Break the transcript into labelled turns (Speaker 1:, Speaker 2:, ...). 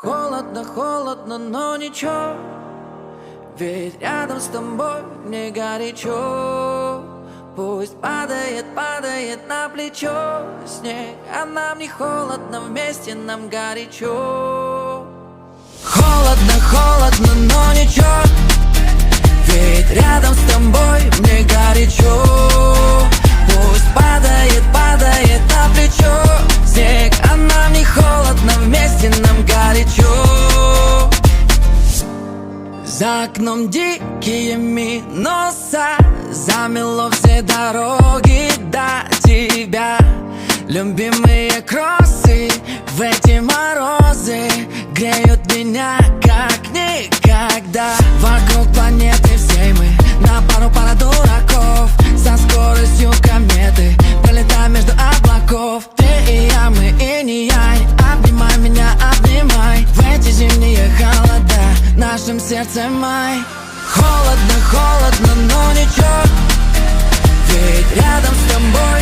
Speaker 1: Холодно, холодно, но ничего, ведь рядом с тобой мне горячо. Пусть падает, падает на плечо снег, а нам не холодно, вместе нам горячо. Холодно, холодно, но ничего, ведь рядом с тобой мне горячо. Пусть падает, падает на плечо снег, а нам не холодно, вместе нам горячо. За окном дикие минуса, замело все дороги до тебя. Любимые кроссы в эти морозы греют меня как никогда. Вокруг планеты всей мы на пара дураков, со скоростью кометы пролетаем между облаков. Ты и я, мы и не я, обнимай меня, обнимай. В эти зимние холода в нашем сердце май. Холодно, холодно, но ничего, ведь рядом с тобой